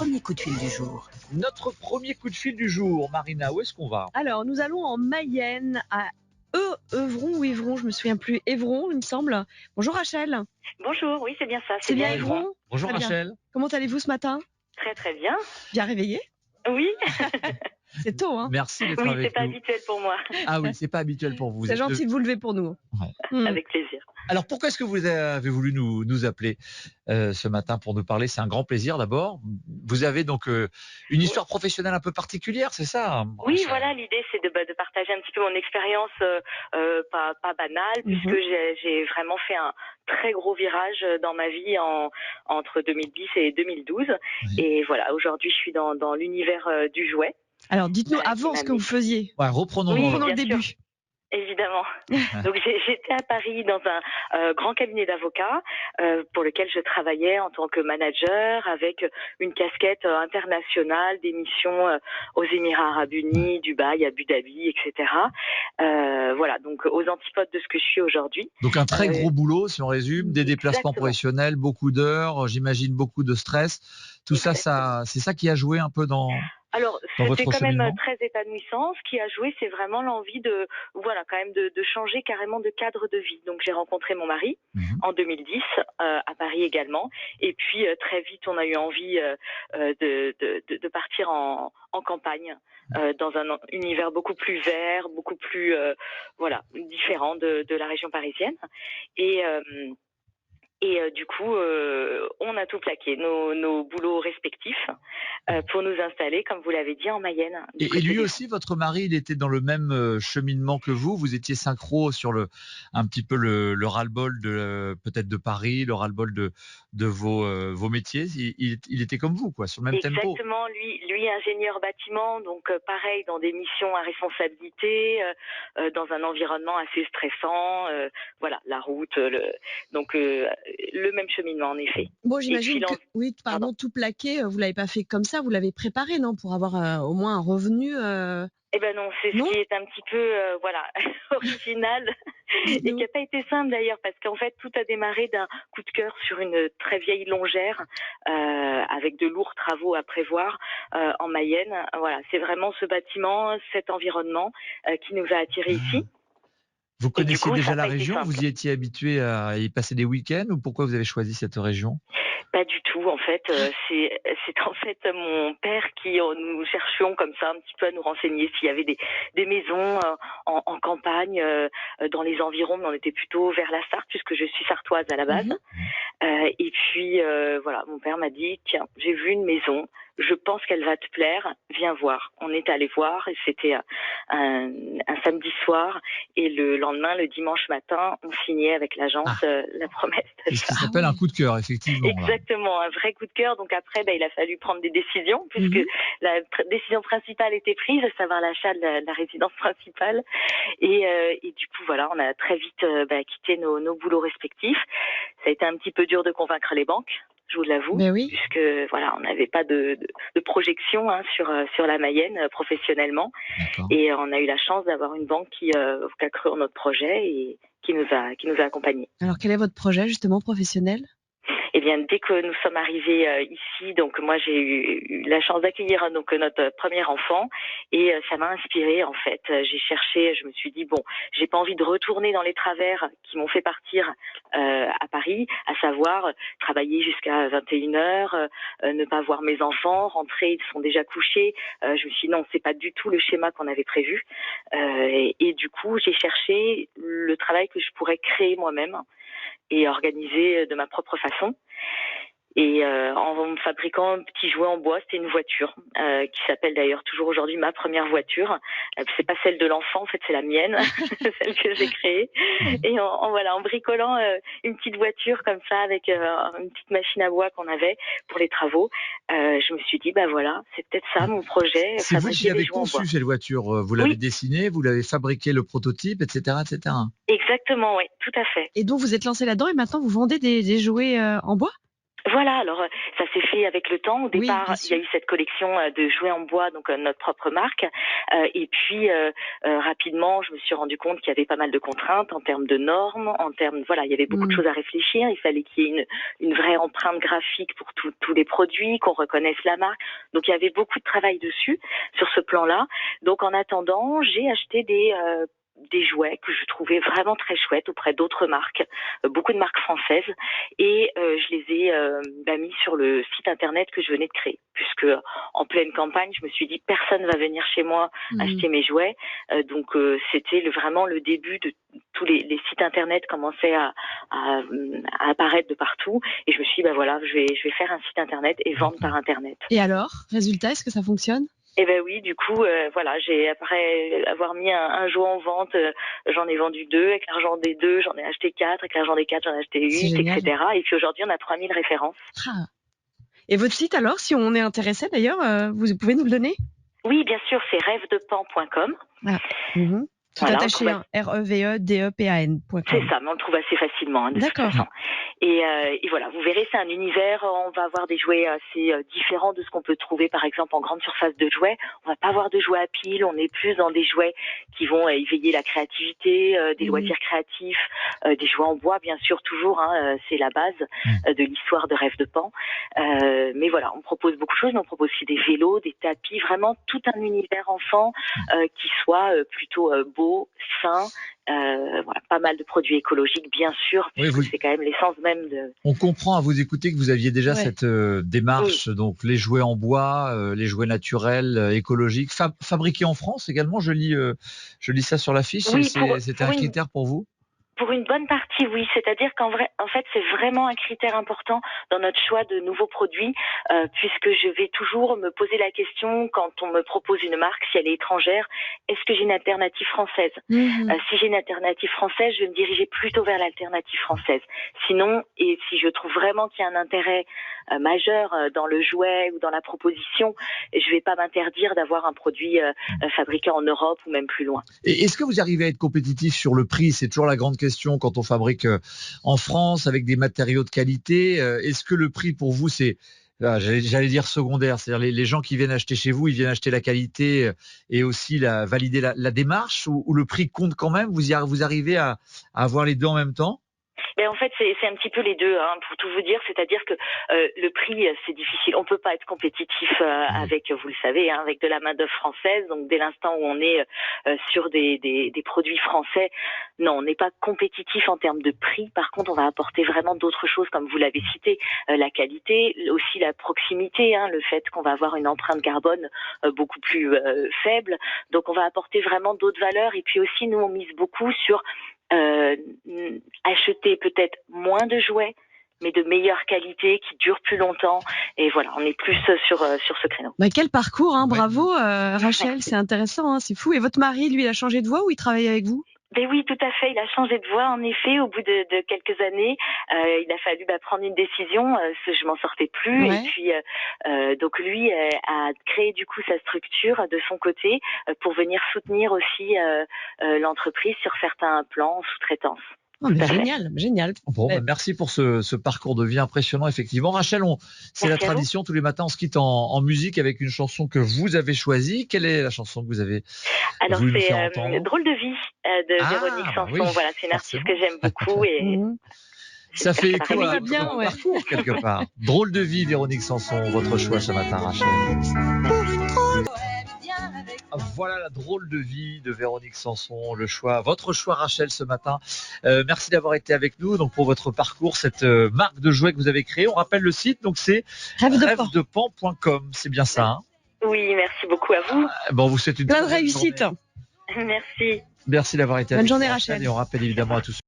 premier coup de fil du jour. Notre premier coup de fil du jour, Marina, où est-ce qu'on va? Alors, nous allons en Mayenne, à Evron ou Évron, je me souviens plus. Évron, il me semble. Bonjour Rachel. Bonjour, oui, c'est bien ça. C'est bien Évron. Bonjour Très bien. Rachel. Comment allez-vous ce matin? Très très bien. Bien réveillé? Oui, C'est tôt, hein? Merci d'être oui, c'est avec pas nous. habituel pour moi. Ah oui, c'est pas habituel pour vous. C'est gentil de vous lever pour nous. Mm. Avec plaisir. Alors pourquoi est-ce que vous avez voulu nous appeler ce matin pour nous parler? C'est un grand plaisir d'abord. Vous avez donc une histoire professionnelle un peu particulière, c'est ça? Oui, Rachel? voilà, l'idée c'est de partager un petit peu mon expérience pas banale, Mhm. puisque j'ai vraiment fait un très gros virage dans ma vie entre 2010 et 2012. Oui. Et voilà, aujourd'hui je suis dans l'univers du jouet. Alors, dites-nous Ouais, avant ce que vous faisiez. Ouais, reprenons. Oui, Prenons le bien début. sûr. Évidemment. Donc j'étais à Paris dans un grand cabinet d'avocats pour lequel je travaillais en tant que manager avec une casquette internationale, des missions aux Émirats Arabes Unis, Dubaï, Abu Dhabi, etc. Voilà, donc aux antipodes de ce que je suis aujourd'hui. Donc un très gros boulot, si on résume, des déplacements Exactement. professionnels, beaucoup d'heures, j'imagine beaucoup de stress. Tout ça, c'est ça qui a joué un peu dans Alors, dans votre c'était quand même cheminement? très épanouissant. Ce qui a joué, c'est vraiment l'envie de, voilà, quand même de changer carrément de cadre de vie. Donc, j'ai rencontré mon mari en 2010 à Paris également. Et puis, très vite, on a eu envie de partir en campagne, dans un univers beaucoup plus vert, beaucoup plus, voilà, différent de la région parisienne. Et du coup, on a tout plaqué, nos boulots respectifs, pour nous installer, comme vous l'avez dit, en Mayenne. Et lui aussi, votre mari, il était dans le même cheminement que vous. Vous étiez synchro sur un petit peu le ras-le-bol peut-être de Paris, le ras-le-bol de vos métiers. Il était comme vous, quoi, sur le même tempo. Exactement, lui ingénieur bâtiment, donc pareil, dans des missions à responsabilité, dans un environnement assez stressant, voilà, la route, donc le même cheminement en effet. Bon, Et j'imagine puis, que, oui, pardon, tout plaqué, vous l'avez pas fait comme ça, vous l'avez préparé, non? Pour avoir au moins un revenu. Eh ben non, c'est Non ce qui est un petit peu, voilà, original et qui n'a pas été simple d'ailleurs, parce qu'en fait tout a démarré d'un coup de cœur sur une très vieille longère avec de lourds travaux à prévoir en Mayenne. Voilà, c'est vraiment ce bâtiment, cet environnement qui nous a attirés ici. Vous connaissiez coup, déjà ça a la pas été région? simple. Vous y étiez habitué à y passer des week-ends? Ou pourquoi vous avez choisi cette région? Pas du tout, en fait. C'est en fait mon père qui nous cherchions comme ça un petit peu à nous renseigner s'il y avait des maisons en campagne, dans les environs, mais on était plutôt vers la Sarthe puisque je suis sartoise à la base. Mhm. Et puis voilà, mon père m'a dit tiens, j'ai vu une maison, je pense qu'elle va te plaire, viens voir. On est allé voir et c'était un samedi soir et le lendemain, le dimanche matin, on signait avec l'agence la promesse C'est ce qui s'appelle un coup de cœur, effectivement. Là. Exactement, un vrai coup de cœur. Donc après, il a fallu prendre des décisions puisque la décision principale était prise, à savoir l'achat de la résidence principale. Et du coup, voilà, on a très vite quitté nos boulots respectifs. Ça a été un petit peu dur de convaincre les banques, je vous l'avoue, Mais oui. puisque voilà, on n'avait pas de projection sur la Mayenne professionnellement. D'accord. Et on a eu la chance d'avoir une banque qui a cru en notre projet et qui nous a accompagnés. Alors, quel est votre projet, justement, professionnel? Eh bien, dès que nous sommes arrivés ici, donc moi j'ai eu la chance d'accueillir donc notre premier enfant et ça m'a inspirée en fait. J'ai cherché, je me suis dit bon, j'ai pas envie de retourner dans les travers qui m'ont fait partir à Paris, à savoir travailler jusqu'à 21h, ne pas voir mes enfants, rentrer, ils sont déjà couchés. Je me suis dit non, c'est pas du tout le schéma qu'on avait prévu. Et du coup, j'ai cherché le travail que je pourrais créer moi-même et organiser de ma propre façon. Et en fabriquant un petit jouet en bois, c'était une voiture qui s'appelle d'ailleurs toujours aujourd'hui ma première voiture. C'est pas celle de l'enfant, en fait c'est la mienne, celle que j'ai créée. Et en bricolant une petite voiture comme ça avec une petite machine à bois qu'on avait pour les travaux, je me suis dit voilà, c'est peut-être ça mon projet. C'est vous qui l'avez jouets en bois. conçu cette voiture. Vous l'avez dessinée, vous l'avez fabriqué le prototype, etc., etc. Exactement, oui, tout à fait. Et donc, vous êtes lancé là-dedans et maintenant, vous vendez des jouets en bois? Voilà, alors ça s'est fait avec le temps. Au Oui, départ, bien il y a sûr. eu cette collection de jouets en bois, donc notre propre marque. Et puis rapidement, je me suis rendu compte qu'il y avait pas mal de contraintes en termes de normes, en termes, voilà, il y avait beaucoup de Mmh. choses à réfléchir. Il fallait qu'il y ait une vraie empreinte graphique pour tous les produits, qu'on reconnaisse la marque. Donc il y avait beaucoup de travail dessus, sur ce plan-là. Donc en attendant, j'ai acheté des jouets que je trouvais vraiment très chouettes auprès d'autres marques, beaucoup de marques françaises, et je les ai mis sur le site internet que je venais de créer, puisque en pleine campagne, je me suis dit personne va venir chez moi acheter mes jouets, donc c'était vraiment le début de tous les sites internet commençaient à apparaître de partout, et je me suis dit voilà, je vais faire un site internet et vendre par internet. Et alors, résultat, est-ce que ça fonctionne? Eh ben oui, du coup, voilà, après avoir mis un jouet en vente, j'en ai vendu 2. Avec l'argent des 2, j'en ai acheté 4. Avec l'argent des 4, j'en ai acheté C'est 8, génial. etc. Et puis aujourd'hui, on a 3000 références. Ah. Et votre site alors, si on est intéressé d'ailleurs, vous pouvez nous le donner? Oui, bien sûr, c'est rêvedepan.com. Ah. Mmh. Tout Voilà, attaché, hein, REVEDEPAN.com. C'est ça, mais on le trouve assez facilement, de toute D'accord. façon. Et voilà, vous verrez, c'est un univers, on va avoir des jouets assez différents de ce qu'on peut trouver, par exemple, en grande surface de jouets. On va pas avoir de jouets à pile, on est plus dans des jouets qui vont éveiller la créativité, des loisirs créatifs, des jouets en bois, bien sûr, toujours, hein, c'est la base de l'histoire de Rêve de Pan. Mais voilà, on propose beaucoup de choses, mais on propose aussi des vélos, des tapis, vraiment tout un univers enfant qui soit plutôt beau, sain, voilà, pas mal de produits écologiques, bien sûr, puisque c'est quand même l'essence même de... On comprend à vous écouter que vous aviez déjà cette démarche, donc les jouets en bois, les jouets naturels, écologiques, fabriqués en France également, je lis ça sur l'affiche, c'était un critère pour vous? Pour une bonne partie, oui. C'est-à-dire qu'en fait, c'est vraiment un critère important dans notre choix de nouveaux produits, puisque je vais toujours me poser la question quand on me propose une marque, si elle est étrangère, est-ce que j'ai une alternative française? Si j'ai une alternative française, je vais me diriger plutôt vers l'alternative française. Sinon, et si je trouve vraiment qu'il y a un intérêt majeur dans le jouet ou dans la proposition, je vais pas m'interdire d'avoir un produit fabriqué en Europe ou même plus loin. Et est-ce que vous arrivez à être compétitif sur le prix? C'est toujours la grande question quand on fabrique en France avec des matériaux de qualité. Est-ce que le prix pour vous c'est j'allais dire secondaire, c'est-à-dire les gens qui viennent acheter chez vous, ils viennent acheter la qualité et aussi valider la démarche, ou le prix compte quand même? Vous arrivez à avoir les deux en même temps? Et en fait, c'est un petit peu les deux, hein, pour tout vous dire. C'est-à-dire que le prix, c'est difficile. On peut pas être compétitif avec, vous le savez, hein, avec de la main-d'œuvre française. Donc, dès l'instant où on est sur des produits français, non, on n'est pas compétitif en termes de prix. Par contre, on va apporter vraiment d'autres choses, comme vous l'avez cité, la qualité, aussi la proximité, hein, le fait qu'on va avoir une empreinte carbone beaucoup plus faible. Donc, on va apporter vraiment d'autres valeurs. Et puis aussi, nous, on mise beaucoup sur acheter peut-être moins de jouets, mais de meilleure qualité, qui durent plus longtemps. Et voilà, on est plus sur ce créneau. Bah, quel parcours, hein, bravo Rachel, c'est intéressant, hein, c'est fou. Et votre mari, lui, il a changé de voie ou il travaille avec vous? Ben oui, tout à fait. Il a changé de voie, en effet, au bout de quelques années. Il a fallu prendre une décision. Je m'en sortais plus. Ouais. Et puis, donc lui a créé du coup sa structure de son côté pour venir soutenir aussi l'entreprise sur certains plans en sous-traitance. Oh, mais génial, génial. Bon, merci pour ce parcours de vie impressionnant, effectivement. Rachel, c'est la tradition, tous les matins, on se quitte en musique avec une chanson que vous avez choisie. Quelle est la chanson que vous avez voulu nous faire entendre? Alors, c'est Drôle de vie de Véronique Sanson. Oui, voilà, c'est une artiste que j'aime beaucoup. Et ça fait écho à votre parcours, quelque part. Drôle de vie, Véronique Sanson, votre choix ce matin, Rachel. Voilà la drôle de vie de Véronique Sanson, votre choix Rachel ce matin. Merci d'avoir été avec nous donc pour votre parcours, cette marque de jouets que vous avez créée. On rappelle le site, donc c'est rêvedepan.com, c'est bien ça, hein? Oui, merci beaucoup à vous. Bon, vous souhaite une plein de réussite. Merci. Merci d'avoir été avec nous. Bonne journée Rachel. Et on rappelle évidemment à tous ceux